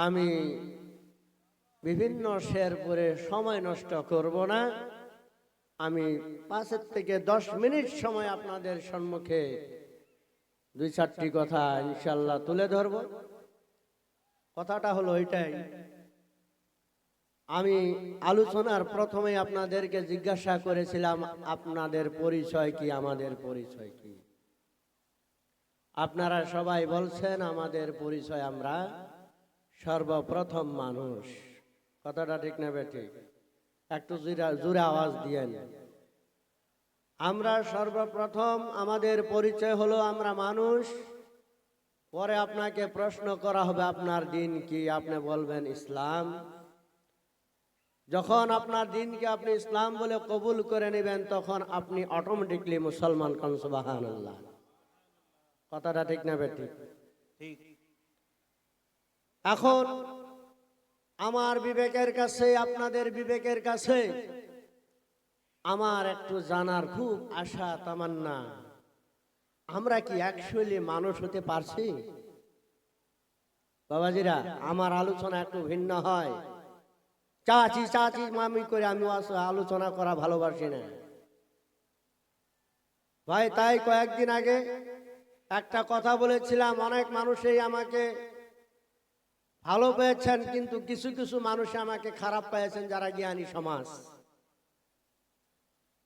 আমি বিভিন্ন শের পরে সময় নষ্ট করব না। আমি 5 থেকে 10 মিনিট সময় আপনাদের সম্মুখে 2-4টি কথা ইনশাআল্লাহ তুলে ধরব। কথাটা হলো এটাই, আমি আলোচনার প্রথমে আপনাদেরকে জিজ্ঞাসা করেছিলাম আপনাদের পরিচয় কি, আমাদের পরিচয় কি। আপনারা সবাই বলছেন আমাদের পরিচয় আমরা সর্বপ্রথম মানুষ। কথাটা ঠিক না বেঠিক? একটু জোরে আওয়াজ দিয়েন। আমরা সর্বপ্রথম, আমাদের পরিচয় হলো আমরা মানুষ। পরে আপনাকে প্রশ্ন করা হবে আপনার দিন কি, আপনি বলবেন ইসলাম। যখন আপনার দিনকে আপনি ইসলাম বলে কবুল করে নেবেন তখন আপনি অটোমেটিকলি মুসলমান। কোন সুবহানাল্লাহ। কথাটা ঠিক না বেঠিক? ঠিক। এখন আমার বিবেকের কাছে, আপনাদের বিবেকের কাছে আমার একটু জানার খুব আশা তামান্না, আমরা কি অ্যাকচুয়ালি মানুষ হতে পারছি? বাবাজিরা, আমার আলোচনা একটু ভিন্ন হয়। চাচি চাচি মামি করে আমি আলোচনা করা ভালোবাসি না ভাই। তাই কয়েকদিন আগে একটা কথা বলেছিলাম, অনেক মানুষই আমাকে ভালো পেয়েছেন, কিন্তু কিছু কিছু মানুষ আমাকে খারাপ পেয়েছেন, যারা জ্ঞানী সমাজ।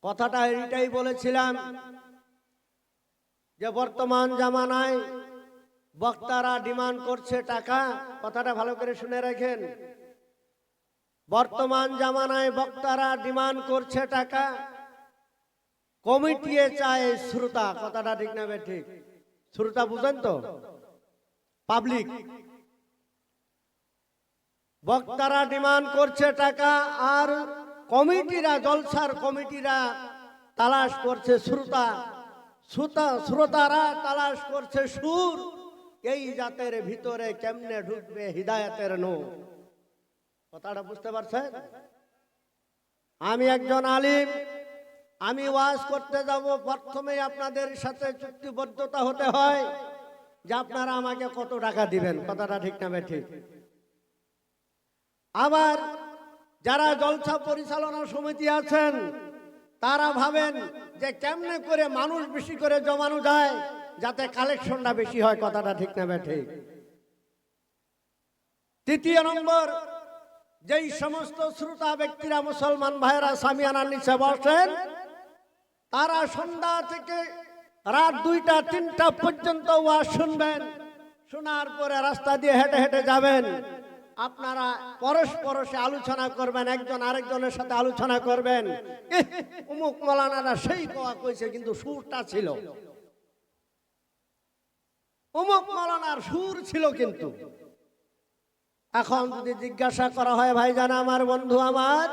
কথাটা এটাই বলেছিলাম যে বর্তমান জামানায় বক্তারা ডিমান্ড করছে টাকা। কথাটা ভালো করে শুনে রাখেন। বর্তমান জামানায় বক্তারা ডিমান্ড করছে টাকা, কমিটি চায় শ্রোতা। কথাটা ঠিক না ঠিক? শ্রোতা বুঝেন তো? পাবলিক। বক্তারা ডিমান্ড করছে টাকা, আর কমিটিরা, জলসার কমিটিরা তালাশ করছে শ্রোতা। শ্রোতারা তালাশ করছে সুর। এই জাতের ভিতরে কেমনে ঢুকবে হিদায়াতের নূর। কথাটা বুঝতে পারছেন? আমি একজন আলিম, আমি ওয়াজ করতে যাব, প্রথমে আপনাদের সাথে চুক্তিবদ্ধতা হতে হয় যে আপনারা আমাকে কত টাকা দিবেন। কথাটা ঠিক না ঠিক? আবার যারা জলসা পরিচালনা সমিতি আছেন তারা ভাবেন যে কেমনে করে মানুষ বেশি করে জমানো যায় যাতে কালেকশনটা বেশি হয়। কথাটা ঠিক না ঠিক? তৃতীয় নম্বর, যেই সমস্ত শ্রোতা ব্যক্তিরা, মুসলমান ভাইরা সামিয়ানার নিচে বসেন, তারা সন্ধ্যা থেকে রাত 2টা-3টা পর্যন্ত ওয়াজ শুনবেন। শোনার পরে রাস্তা দিয়ে হেঁটে হেঁটে যাবেন। আপনারা পরস্পরসে আলোচনা করবেন, একজন আরেকজনের সাথে আলোচনা করবেন। অমুক মৌলানারা সেই কোয়া কইছে, কিন্তু সুরটা ছিল, অমুক মৌলানার সুর ছিল। কিন্তু এখন যদি জিজ্ঞাসা করা হয়, ভাই জানা আমার বন্ধু আমার,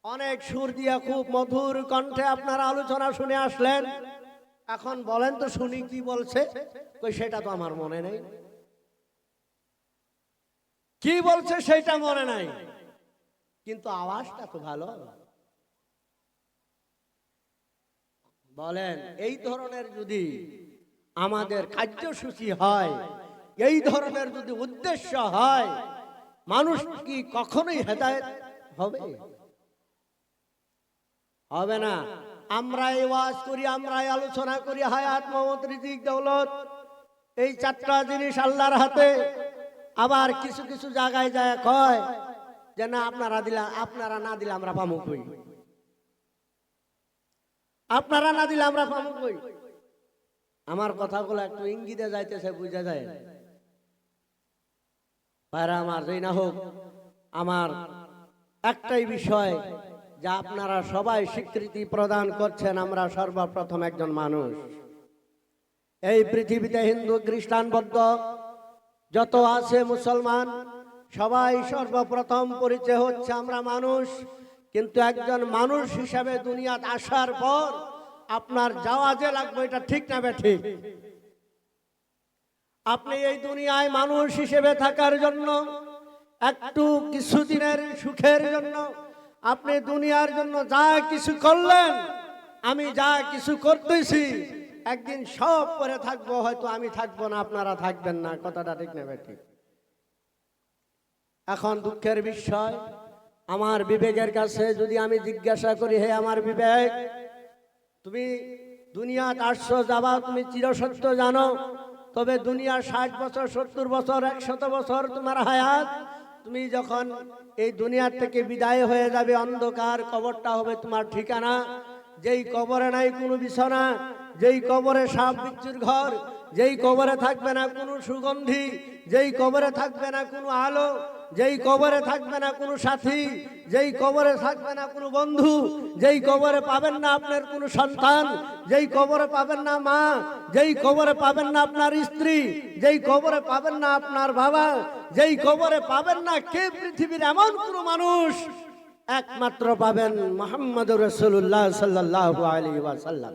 অনেক সুর দিয়া খুব মধুর কণ্ঠে আপনারা আলোচনা শুনে আসলেন, এখন বলেন তো শুনি কি বলছে? কই সেটা তো আমার মনে নেই। কি বলছে সেটা মনে নাই, কিন্তু আওয়াজটা তো ভালো। বলেন, এই ধরনের যদি আমাদের কার্যসূচি হয়, এই ধরনের যদি উদ্দেশ্য হয়, মানুষ কি কখনোই হেদায়েত হবে? হবে না। আমরাই ওয়াজ করি, আমরাই আলোচনা করি, হায়াত, মওত, রিজিক, দৌলত, এই 4টা জিনিস আল্লাহর হাতে। আবার কিছু কিছু জায়গায় যায় কয় যে না, আপনারা না দিলে আমরা পামু কই, আপনারা না দিলে আমরা পামু কই। আমার কথাগুলো একটু ইঙ্গিতে যাইতেছে, বুঝা যায় ভাইরা আমার। যেই না হোক, আমার একটাই বিষয় যে আপনারা সবাই স্বীকৃতি প্রদান করছেন আমরা সর্বপ্রথম একজন মানুষ। এই পৃথিবীতে হিন্দু, খ্রিস্টান, বৌদ্ধ যত আছে, মুসলমান, সবাই সর্বপ্রথম পরিচয় হচ্ছে আমরা মানুষ। কিন্তু একজন মানুষ হিসাবে দুনিয়াত আসার পর আপনার যাওয়া যে লাগবে, এটা ঠিক না ঠিক? আপনি এই দুনিয়ায় মানুষ হিসেবে থাকার জন্য, একটু কিছুদিনের সুখের জন্য আপনি দুনিয়ার জন্য যা কিছু করলেন, আমি যা কিছু করতেছি, একদিন সব করে থাকবো। হয়তো আমি থাকবো না, আপনারা থাকবেন না। কথাটা ঠিক না ঠিক? এখন দুঃখের বিষয়, আমার বিবেকের কাছে যদি আমি জিজ্ঞাসা করি, হে আমার বিবেক, তুমি দুনিয়াতে আসছো, যাবা, তুমি চিরসত্য জানো, তবে দুনিয়া 60 বছর, 70 বছর, 100 বছর তোমার হায়াত। তুমি যখন এই দুনিয়ার থেকে বিদায় হয়ে যাবে, অন্ধকার কবরটা হবে তোমার ঠিকানা। যেই কবরে নাই কোনো বিছানা, যেই কবরে সাপ বিচ্ছুর ঘর, যেই কবরে থাকবে না কোনো সুগন্ধি, যেই কবরে থাকবে না কোনো আলো, যেই কবরে থাকবে না কোনো সাথী, যেই কবরে থাকবে না কোনো বন্ধু, যেই কবরে পাবেন না আপনার কোনো সন্তান, যেই কবরে পাবেন না মা, যেই কবরে পাবেন না আপনার স্ত্রী, যেই কবরে পাবেন না আপনার বাবা, যেই কবরে পাবেন না কে পৃথিবীর এমন কোনো মানুষ, একমাত্র পাবেন মুহাম্মদুর রাসূলুল্লাহ সাল্লাল্লাহু আলাইহি ওয়াসাল্লাম।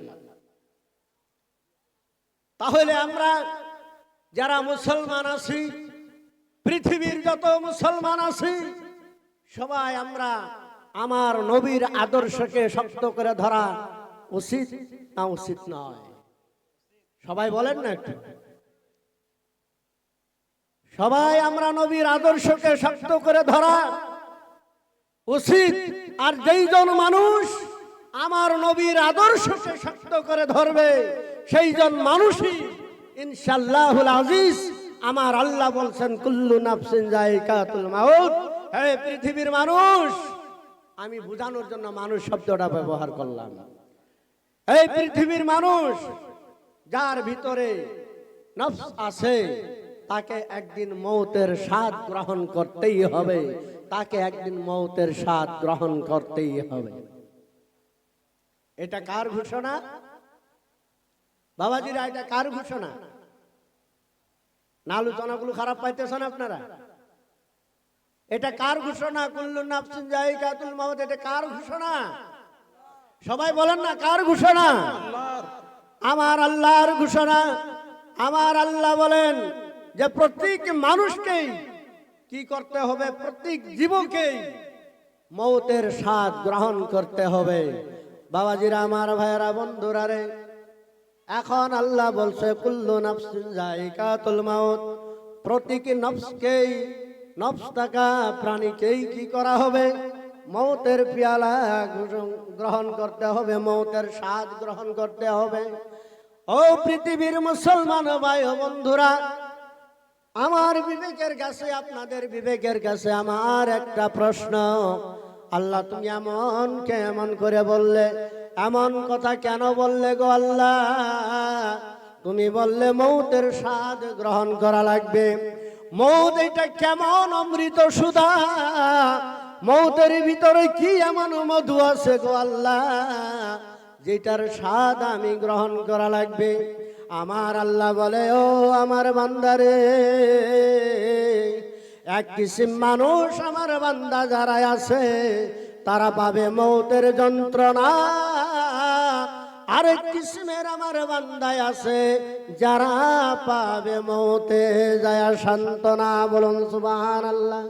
তাহলে আমরা যারা মুসলমান আছি, পৃথিবীর যত মুসলমান আছি, সবাই আমরা আমার নবীর আদর্শকে শক্ত করে ধরা উচিত না উচিত নয়? সবাই বলেন না একটু। সবাই আমরা নবীর আদর্শকে শক্ত করে ধরা উচিত। আর যেইজন মানুষ আমার নবীর আদর্শকে শক্ত করে ধরবে, সেইজন মানুষই ইনশাআল্লাহুল আজিজ, আমার আল্লাহ বলছেন কুল্লু নাফসিন যায়িকাতুল মাউত। হে পৃথিবীর মানুষ, আমি বোঝানোর জন্য মানুষ শব্দটা ব্যবহার করলাম। এই পৃথিবীর মানুষ, যার ভিতরে নফস আছে, তাকে একদিন মৌতের স্বাদ গ্রহণ করতেই হবে, তাকে একদিন মৌতের স্বাদ গ্রহণ করতেই হবে। এটা কার ঘোষণা বাবাজিরা? এটা কার ঘোষণা? না আলোচনাগুলো খারাপ পাইতেছেন আপনারা? এটা কার ঘোষণা? কুল্লু নাফসিন যায়িকাতুল মাউত, এটা কার ঘোষণা? সবাই বলেন না, কার ঘোষণা? আমার আল্লাহর ঘোষণা। আমার আল্লাহ বলেন যে প্রত্যেক মানুষকেই কি করতে হবে? প্রত্যেক জীবকেই মৌতের স্বাদ গ্রহণ করতে হবে। বাবাজিরা, আমার ভাইয়েরা, বন্ধুরা রে, এখন আল্লাহ বলছে কুল্লু নাফসিন যায়িকাতুল মাউত, প্রত্যেক নফসকেই, নফস থাকা প্রাণীকেই কি করা হবে? মৌতের পিয়ালা গ্রহণ করতে হবে, মৌতের স্বাদ গ্রহণ করতে হবে। ও পৃথিবীর মুসলমান ভাই ও বন্ধুরা, আমার বিবেকের কাছে, আপনাদের বিবেকের কাছে আমার একটা প্রশ্ন। আল্লাহ, তুমি এমন করে বললে, এমন কথা কেন বললে গো আল্লাহ? তুমি বললে মৌতের স্বাদ গ্রহণ করা লাগবে। মৌত এটা কেমন অমৃত সুধা? মৌতের ভিতরে কি এমন মধু আছে গো আল্লাহ, যেটার স্বাদ আমি গ্রহণ করা লাগবে? আমার আল্লাহ বলে, ও আমার বান্দারে, এক কিসিম মানুষ আমার বান্দা যারা আছে, তারা পাবে মৌতের যন্ত্রণা। আরেক কিসিমের আমার বান্দায় আছে, যারা পাবে মৌতে যায় সান্ত্বনা। বলুন সুবহানাল্লাহ।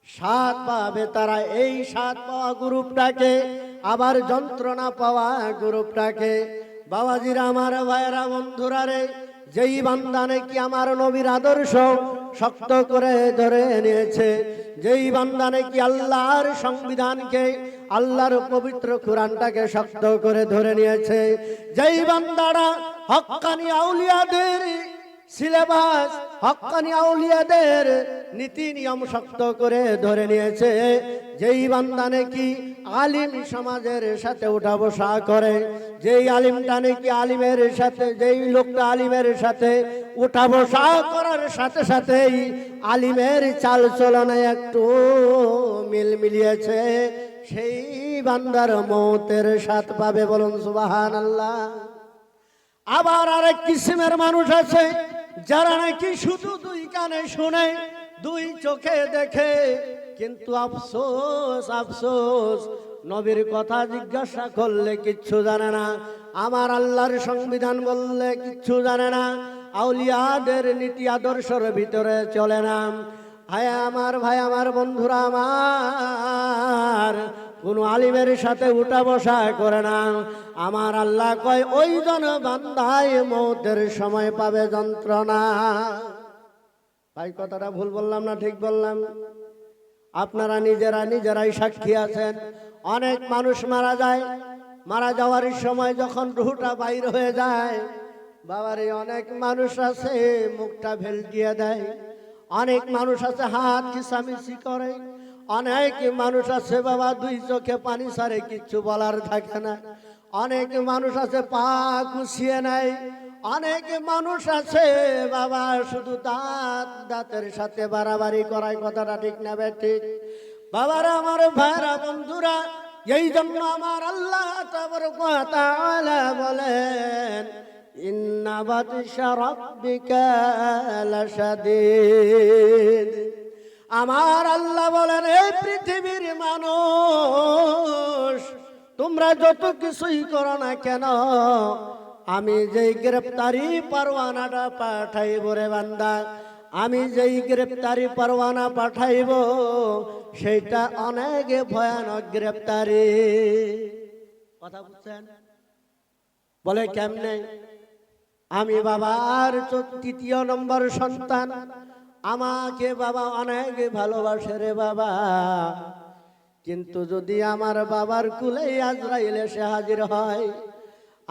স্বাদ পাবে তারা, এই স্বাদ পাওয়া গ্রুপটাকে, আবার যন্ত্রণা পাওয়া গ্রুপটাকে। বাবাজিরা, আমার ভাইয়েরা, বন্ধুরা রে, যেই বান্দা নাকি আমার নবীর আদর্শ শক্ত করে ধরে নিয়েছে, যেই বান্দা নাকি আল্লাহর সংবিধানকে, আল্লাহর পবিত্র কোরআনটাকে শক্ত করে ধরে নিয়েছে, যেই বান্দারা হক্কানি আউলিয়াদের সিলেবাস, হক্কানি আউলিয়াদের নীতি নিয়ম শক্ত করে ধরে নিয়েছে, যেই বান্দা নাকি আলিম সমাজের সাথে উঠা বসা করে, যেই আলিমটা নাকি আলিমের সাথে, যেই লোকটা আলিমের সাথে উঠা বসা করার সাথে সাথেই আলিমের চাল চলনে একটু মিল মিলিয়েছে, সেই বান্দার মৌতের স্বাদ পাবে। বলুন সুবহানাল্লাহ। আবার আরেক কিসিমের মানুষ আছে, যারা নাকি শুধু দুই কানে শুনে, দুই চোখে দেখে, কিন্তু আফসোস আফসোস, নবীর কথা জিজ্ঞাসা করলে কিচ্ছু জানে না, আমার আল্লাহর সংবিধান বললে কিচ্ছু জানে না, আউলিয়াদের নীতি আদর্শের ভিতরে চলে না। হায় আমার ভাই, আমার বন্ধুরা, আমার কোন আলিমের সাথে উঠা বসা করে না। আমার আল্লাহ কয়, ওই জন বান্দায় মৌতের সময় পাবে যন্ত্রণা। ভাই কথাটা ভুল বললাম না ঠিক বললাম? আপনারা নিজেরাই সাক্ষী আছেন। অনেক মানুষ মারা যায়, মারা যাওয়ার সময় যখন রুহটা বাইর হয়ে যায়, বাবারে অনেক মানুষ আছে মুখটা ভেলকিয়ে দেয়, অনেক মানুষ আছে হাত কিসামিসি করে, অনেক মানুষ আছে বাবা দুই চোখে পানি ছাড়ে কিচ্ছু বলার থাকে না, অনেক মানুষ আছে পা কুছিয়ে নেয়, অনেক মানুষ আছে বাবা শুধু দাঁতের সাথে বাড়াবাড়ি করায়। কথাটা ঠিক না ঠিক? বাবারা আমার ভাইরা বন্ধুরা, এই জন্য আমার আল্লাহ তাবারক ওয়া তাআলা বলেন ইন্না বাতশা রাব্বিকা লাশাদীদ। আমার আল্লাহ বলেন এই পৃথিবীর মানুষ তোমরা যত কিছুই করো না কেন, আমি যেই গ্রেফতারি পরোয়ানাটা পাঠাইব রে বান্দা, আমি যেই গ্রেফতারি পরোয়ানা পাঠাইব সেইটা অনেক ভয়ানক গ্রেফতারি। কথা বুঝছেন? বলে কেমনে? আমি বাবার ৩য় নম্বর সন্তান, আমাকে বাবা অনেক ভালোবাসে রে বাবা, কিন্তু যদি আমার বাবার কুলে আজরাইল এসে হাজির হয়,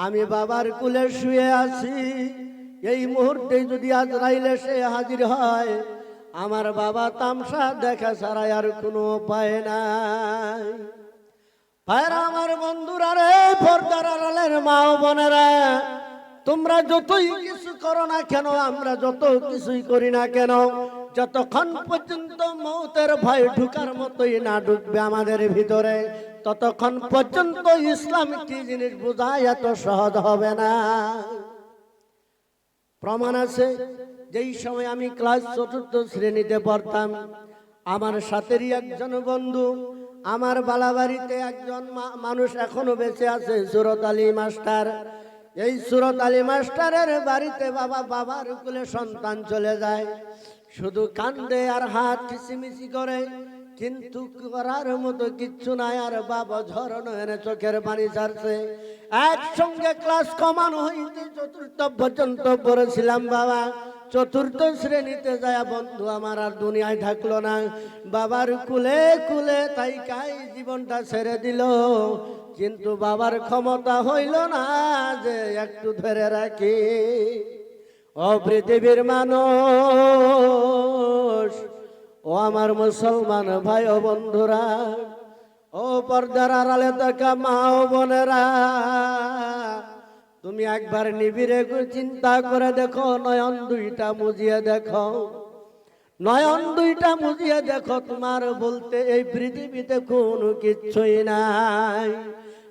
আমি বাবার কুলে শুয়ে আছি, এই মুহূর্তে যদি আজরাইল এসে হাজির হয়, আমার বাবা তামসা দেখা ছাড়া আর কোনো উপায় নাই। ভাইরা আমার বন্ধুরা রে, পর্দার আড়ালের মা ও বোনেরা, তোমরা যতই কিছু করো না কেন, আমরা যত কিছুই করি না কেন, যতক্ষণ পর্যন্ত মৌতের ভয় ঢুকার মতোই না ঢুকবে আমাদের ভিতরে, ততক্ষণ পর্যন্ত ইসলাম কি জিনিস বোঝা এত সহজ হবে না। প্রমাণ আছে, যেই সময় আমি ক্লাস ৪র্থ শ্রেণীতে পড়তাম, আমার সাথেরই একজন বন্ধু, আমার বালাবাড়িতে একজন মানুষ এখনো বেঁচে আছে, সুরত আলী মাস্টার। এই সুরত আলী মাস্টারের বাড়িতে বাবার কুলে সন্তান চলে যায়, শুধু কান্দে আর হাত কিচিমিচি করে, কিন্তু করার মতো কিচ্ছু নাই। আর বাবা ঝরনো এনে চোখের পানি ছাড়ছে। একসঙ্গে ক্লাস কমানো হইতে ৪র্থ পর্যন্ত পড়েছিলাম বাবা। ৪র্থ শ্রেণীতে যায় বন্ধু আমার আর দুনিয়ায় থাকলো না, বাবার কুলে কুলে তাই কাই জীবনটা ছেড়ে দিল। কিন্তু বাবার ক্ষমতা হইল না যে একটু ধরে রাখি। ও পৃথিবীর মানুষ, ও আমার মুসলমান ভাই ও বন্ধুরা, ও পর্দার আড়ালে থাকা মা ও বোনেরা, তুমি একবার নিবিড়ে চিন্তা করে দেখো, নয়ন দুইটা মুজিয়ে দেখো, নয়ন দুইটা মুজিয়ে দেখো, তোমার বলতে এই পৃথিবীতে কোনো কিচ্ছুই নাই।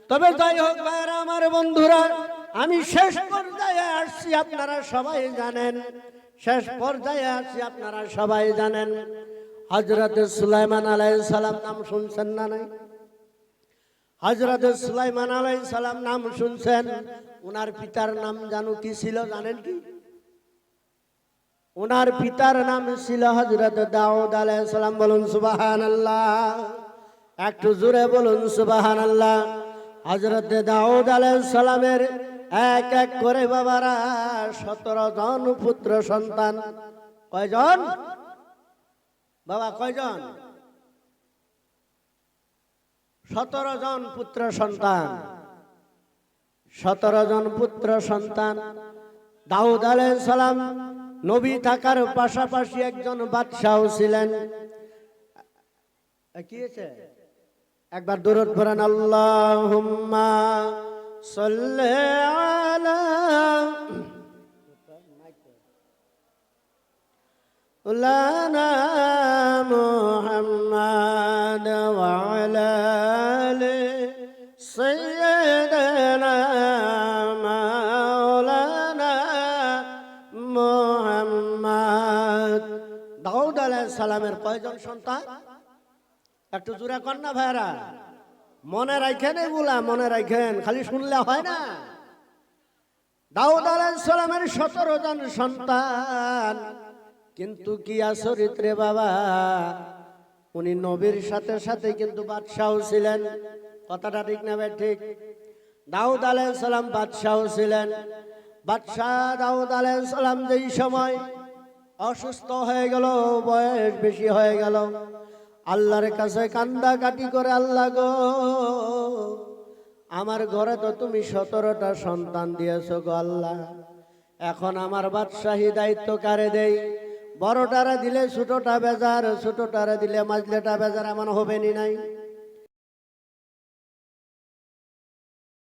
তবে যাই হোক ভাইরা আমার বন্ধুরা, আমি শেষ পর্যায়ে আসছি, আপনারা সবাই জানেন, শেষ পর্যায়ে আসছি আপনারা সবাই জানেন। হযরত সুলাইমান আলাইহিস সালাম নাম শুনছেন না নাই? হযরত সুলাইমান আলাইহিস সালাম নাম শুনছেন। ওনার পিতার নাম জানো কি ছিল? জানেন কি? ওনার পিতার নাম ছিল হযরত দাউদ আলাইহিস সালাম। বলুন সুবহানাল্লাহ, একটু জোরে বলুন সুবহানাল্লাহ। হযরত দাউদ আলাইহিস সালামের এক এক করে বাবারা 17 জন পুত্র সন্তান। কয়জন বাবা? কয়জন? 17 জন পুত্র সন্তান। 17 জন পুত্র সন্তান। দাউদ আলাইহিস সালাম নবী থাকার পাশাপাশি একজন বাদশাহ ছিলেন। কি হয়েছে? একবার দরুদ পড়েন, আল্লাহুম্মা সাল্লি আলা মাওলানা মুহাম্মাদ ওয়া আলা আলি সাইয়্যিদানা মাওলানা মুহাম্মাদ। দাউদ আলাইহিস সালামের কয়জন সন্তান? একটু জোরে কর না ভাইরা, মনে রাখেন এগুলা, মনে রাখেন, খালি শুনলে হয় না। দাউদ আলাইহিস সালামের 17 জন সন্তান, কিন্তু কি আচরিত রে বাবা, উনি নবীর সাথে সাথে কিন্তু বাদশাহ ছিলেন। কথাটা ঠিক না ভাই? ঠিক। দাউদ আলাইহিস সালাম বাদশাহ ছিলেন। বাদশাহ দাউদ আলাইহিস সালাম যেই সময় অসুস্থ হয়ে গেল, বয়স বেশি হয়ে গেল। আল্লাহর কাছে কান্দা কাটি করে, আল্লাহ গো, আমার ঘরে তো তুমি 17টা সন্তান দিয়েছো গো আল্লাহ, এখন আমার বাদশাহী দায়িত্ব কারে দেই? বড়টারে দিলে ছোটটা বেজার, ছোটটারে দিলে মাঝলেটা বেজার, এমন হবে নি নাই?